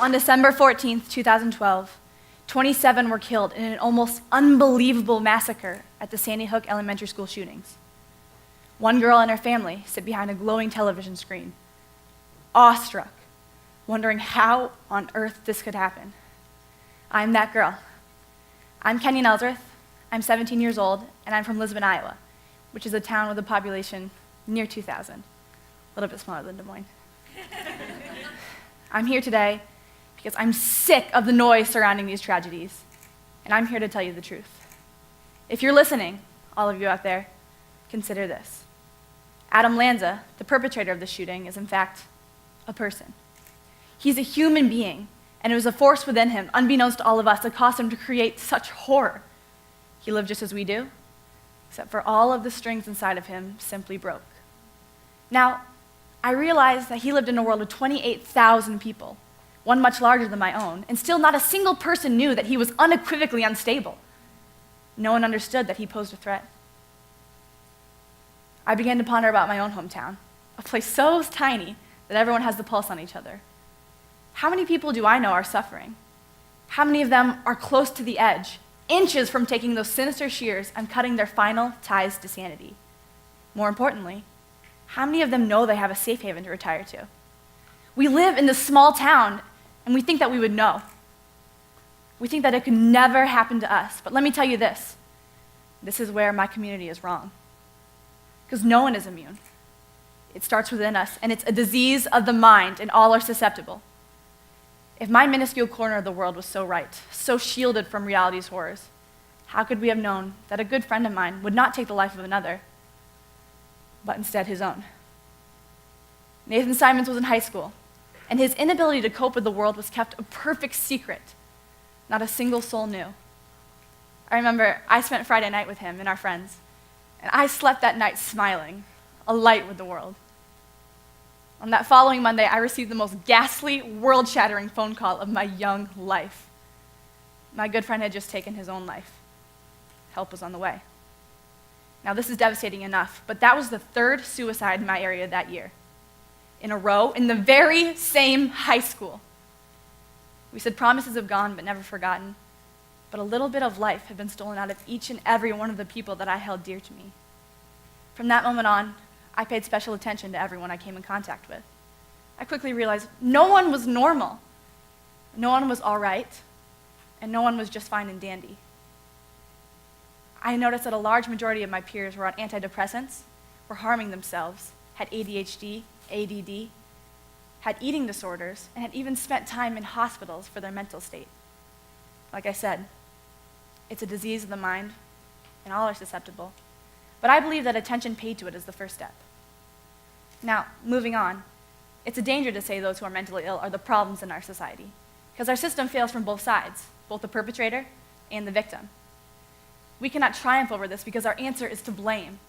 On December 14th, 2012, 27 were killed in an almost unbelievable massacre at the Sandy Hook Elementary School shootings. One girl and her family sit behind a glowing television screen, awestruck, wondering how on earth this could happen. I'm that girl. I'm Kenyon Ellsworth. I'm 17 years old, and I'm from Lisbon, Iowa, which is a town with a population near 2,000, a little bit smaller than Des Moines. I'm here today because I'm sick of the noise surrounding these tragedies, and I'm here to tell you the truth. If you're listening, all of you out there, consider this. Adam Lanza, the perpetrator of the shooting, is in fact a person. He's a human being, and it was a force within him, unbeknownst to all of us, that caused him to create such horror. He lived just as we do, except for all of the strings inside of him simply broke. Now, I realize that he lived in a world of 28,000 people, one much larger than my own, and still not a single person knew that he was unequivocally unstable. No one understood that he posed a threat. I began to ponder about my own hometown, a place so tiny that everyone has the pulse on each other. How many people do I know are suffering? How many of them are close to the edge, inches from taking those sinister shears and cutting their final ties to sanity? More importantly, how many of them know they have a safe haven to retire to? We live in this small town, and we think that we would know. We think that it could never happen to us. But let me tell you this. This is where my community is wrong. Because no one is immune. It starts within us, and it's a disease of the mind, and all are susceptible. If my minuscule corner of the world was so right, so shielded from reality's horrors, how could we have known that a good friend of mine would not take the life of another, but instead his own? Nathan Simons was in high school, and his inability to cope with the world was kept a perfect secret. Not a single soul knew. I remember I spent Friday night with him and our friends, and I slept that night smiling, alight with the world. On that following Monday, I received the most ghastly, world-shattering phone call of my young life. My good friend had just taken his own life. Help was on the way. Now, this is devastating enough, but that was the third suicide in my area that year, in a row, in the very same high school. We said promises have gone but never forgotten, but a little bit of life had been stolen out of each and every one of the people that I held dear to me. From that moment on, I paid special attention to everyone I came in contact with. I quickly realized no one was normal. No one was all right, and no one was just fine and dandy. I noticed that a large majority of my peers were on antidepressants, were harming themselves, had ADHD, ADD, had eating disorders, and had even spent time in hospitals for their mental state. Like I said, it's a disease of the mind, and all are susceptible. But I believe that attention paid to it is the first step. Now, moving on, it's a danger to say those who are mentally ill are the problems in our society, because our system fails from both sides, both the perpetrator and the victim. We cannot triumph over this because our answer is to blame.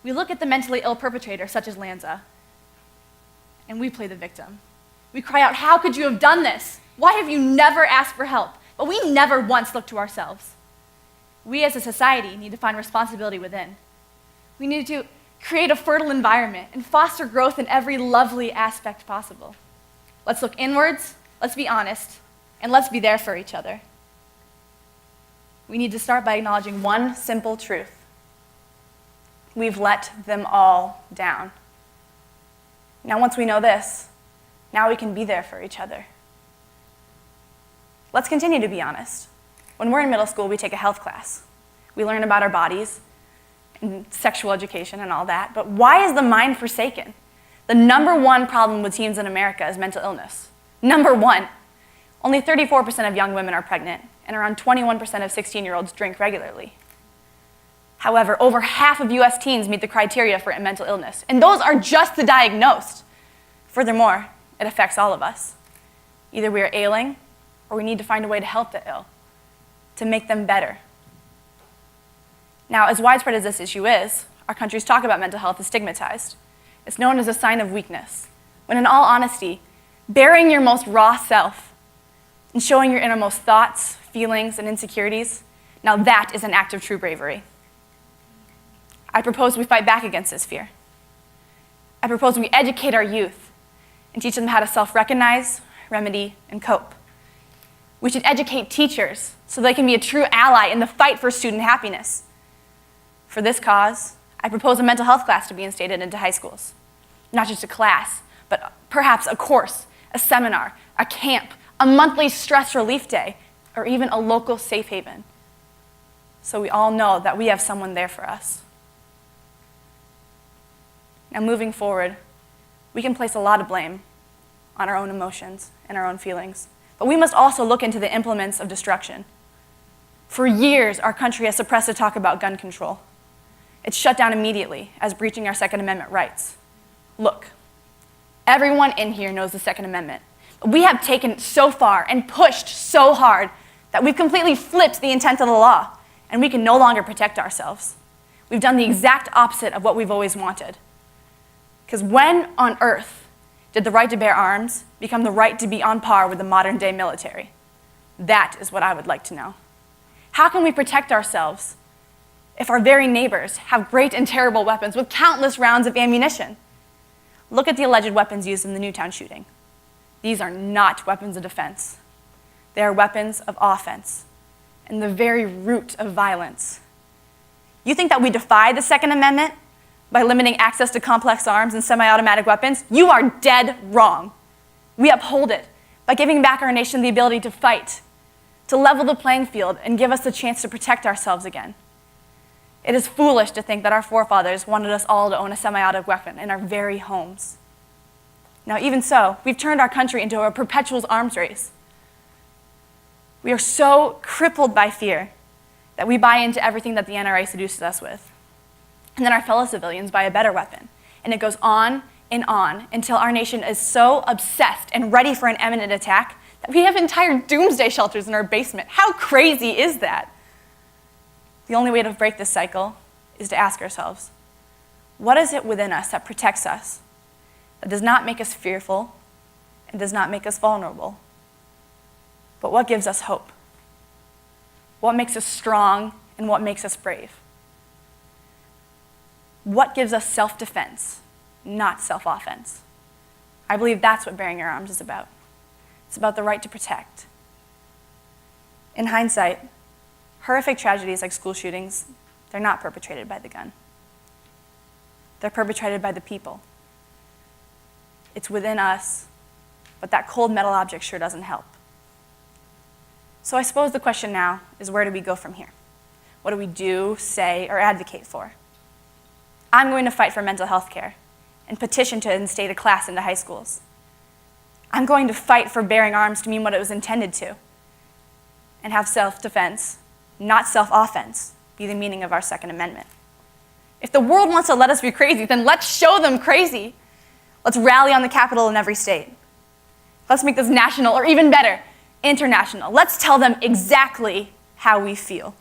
We look at the mentally ill perpetrator, such as Lanza, and we play the victim. We cry out, "How could you have done this? Why have you never asked for help?" But we never once look to ourselves. We as a society need to find responsibility within. We need to create a fertile environment and foster growth in every lovely aspect possible. Let's look inwards, let's be honest, and let's be there for each other. We need to start by acknowledging one simple truth. We've let them all down. Now, once we know this, now we can be there for each other. Let's continue to be honest. When we're in middle school, we take a health class. We learn about our bodies and sexual education and all that, but why is the mind forsaken? The number one problem with teens in America is mental illness. Number one. Only 34% of young women are pregnant, and around 21% of 16-year-olds drink regularly. However, over half of US teens meet the criteria for mental illness, and those are just the diagnosed. Furthermore, it affects all of us. Either we are ailing, or we need to find a way to help the ill, to make them better. Now, as widespread as this issue is, our country's talk about mental health is stigmatized. It's known as a sign of weakness, when in all honesty, bearing your most raw self and showing your innermost thoughts, feelings, and insecurities, now that is an act of true bravery. I propose we fight back against this fear. I propose we educate our youth and teach them how to self-recognize, remedy, and cope. We should educate teachers so they can be a true ally in the fight for student happiness. For this cause, I propose a mental health class to be instated into high schools. Not just a class, but perhaps a course, a seminar, a camp, a monthly stress relief day, or even a local safe haven. So we all know that we have someone there for us. Now moving forward, we can place a lot of blame on our own emotions and our own feelings, but we must also look into the implements of destruction. For years, our country has suppressed the talk about gun control. It's shut down immediately as breaching our Second Amendment rights. Look, everyone in here knows the Second Amendment. We have taken it so far and pushed so hard that we've completely flipped the intent of the law, and we can no longer protect ourselves. We've done the exact opposite of what we've always wanted. Because when on earth did the right to bear arms become the right to be on par with the modern-day military? That is what I would like to know. How can we protect ourselves if our very neighbors have great and terrible weapons with countless rounds of ammunition? Look at the alleged weapons used in the Newtown shooting. These are not weapons of defense. They are weapons of offense and the very root of violence. You think that we defy the Second Amendment by limiting access to complex arms and semi-automatic weapons? You are dead wrong. We uphold it by giving back our nation the ability to fight, to level the playing field and give us the chance to protect ourselves again. It is foolish to think that our forefathers wanted us all to own a semi-automatic weapon in our very homes. Now, even so, we've turned our country into a perpetual arms race. We are so crippled by fear that we buy into everything that the NRA seduces us with. And then our fellow civilians buy a better weapon. And it goes on and on until our nation is so obsessed and ready for an imminent attack that we have entire doomsday shelters in our basement. How crazy is that? The only way to break this cycle is to ask ourselves, what is it within us that protects us, that does not make us fearful and does not make us vulnerable? But what gives us hope? What makes us strong and what makes us brave? What gives us self-defense, not self-offense? I believe that's what bearing your arms is about. It's about the right to protect. In hindsight, horrific tragedies like school shootings, they're not perpetrated by the gun. They're perpetrated by the people. It's within us, but that cold metal object sure doesn't help. So I suppose the question now is, where do we go from here? What do we do, say, or advocate for? I'm going to fight for mental health care and petition to instate a class into high schools. I'm going to fight for bearing arms to mean what it was intended to and have self-defense, not self-offense, be the meaning of our Second Amendment. If the world wants to let us be crazy, then let's show them crazy. Let's rally on the Capitol in every state. Let's make this national, or even better, international. Let's tell them exactly how we feel.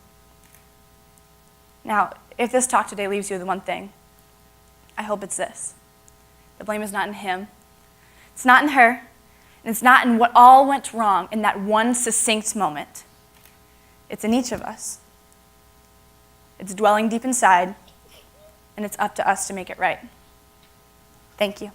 Now, if this talk today leaves you with one thing, I hope it's this. The blame is not in him. It's not in her. And it's not in what all went wrong in that one succinct moment. It's in each of us. It's dwelling deep inside, and it's up to us to make it right. Thank you.